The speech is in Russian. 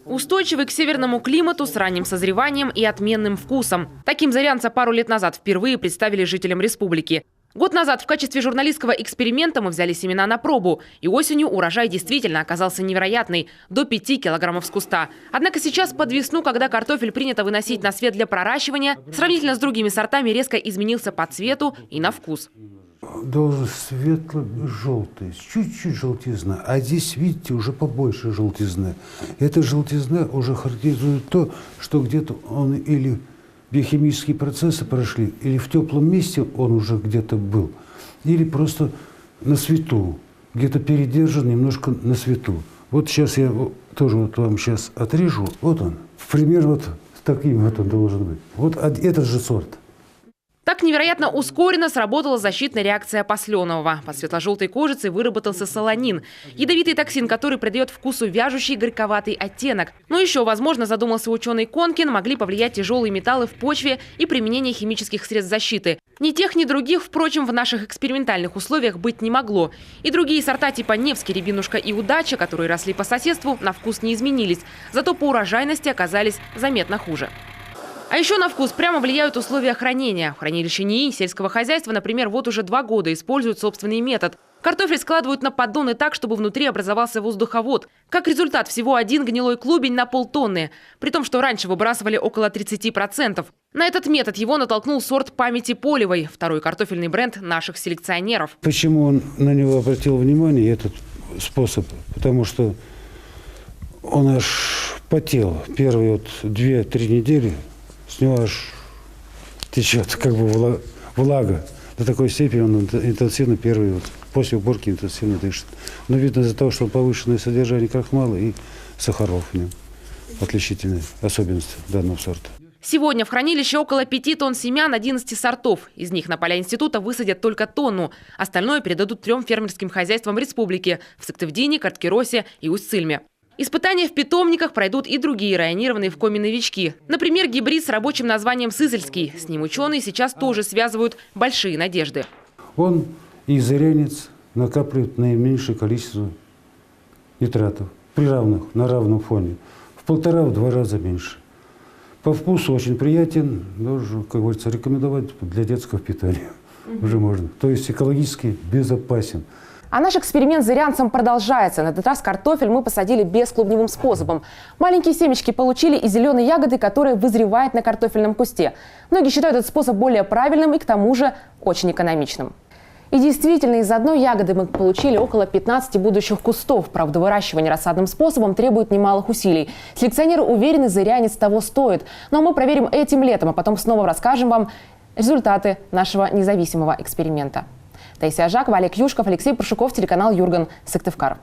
Устойчивый к северному климату с ранним созреванием и отменным вкусом. Таким зарянца пару лет назад впервые представили жителям республики. Год назад в качестве журналистского эксперимента мы взяли семена на пробу. И осенью урожай действительно оказался невероятный – до 5 килограммов с куста. Однако сейчас под весну, когда картофель принято выносить на свет для проращивания, сравнительно с другими сортами резко изменился по цвету и на вкус. Должен светло-желтый, чуть-чуть желтизна. А здесь, видите, уже побольше желтизны. Эта желтизна уже характеризует то, что где-то он или биохимические процессы прошли, или в теплом месте он уже где-то был, или просто на свету, где-то передержан немножко на свету. Вот сейчас я тоже вот вам сейчас отрежу. Вот он. Примерно вот таким вот он должен быть. Вот этот же сорт. Так невероятно ускоренно сработала защитная реакция посленового. Под светло-желтой кожицей выработался солонин. Ядовитый токсин, который придает вкусу вяжущий горьковатый оттенок. Но еще, возможно, задумался ученый Конкин, могли повлиять тяжелые металлы в почве и применение химических средств защиты. Ни тех, ни других, впрочем, в наших экспериментальных условиях быть не могло. И другие сорта типа Невский, Рябинушка и Удача, которые росли по соседству, на вкус не изменились. Зато по урожайности оказались заметно хуже. А еще на вкус прямо влияют условия хранения. В хранилище НИИ сельского хозяйства, например, вот уже 2 года используют собственный метод. Картофель складывают на поддоны так, чтобы внутри образовался воздуховод. Как результат, всего один гнилой клубень на полтонны. При том, что раньше выбрасывали около 30%. На этот метод его натолкнул сорт «Памяти Полевой», второй картофельный бренд наших селекционеров. Почему он на него обратил внимание, этот способ? Потому что он аж потел. Первые вот 2-3 недели с него аж течет как бы влага. До такой степени он интенсивно после уборки интенсивно дышит. Но видно из-за того, что повышенное содержание крахмала и сахаров в нем. Отличительные особенности данного сорта. Сегодня в хранилище около 5 тонн семян 11 сортов. Из них на поля института высадят только тонну. Остальное передадут 3 фермерским хозяйствам республики – в Сыктывдине, Карткиросе и Усть-Цильме. Испытания в питомниках пройдут и другие районированные в коме новички. Например, гибрид с рабочим названием «Сызельский». С ним ученые сейчас тоже связывают большие надежды. Он и зарянец накапливает наименьшее количество нитратов на равном фоне. В 1,5–2 раза меньше. По вкусу очень приятен, даже, как говорится, рекомендовать для детского питания уже можно. То есть экологически безопасен. А наш эксперимент с зарянцем продолжается. На этот раз картофель мы посадили бесклубневым способом. Маленькие семечки получили и зеленые ягоды, которые вызревают на картофельном кусте. Многие считают этот способ более правильным и к тому же очень экономичным. И действительно, из одной ягоды мы получили около 15 будущих кустов. Правда, выращивание рассадным способом требует немалых усилий. Селекционеры уверены, зарянец того стоит. Но мы проверим этим летом, а потом снова расскажем вам результаты нашего независимого эксперимента. Таисия Жакова, Олег Юшков, Алексей Паршуков, телеканал Юрган, Сыктывкар.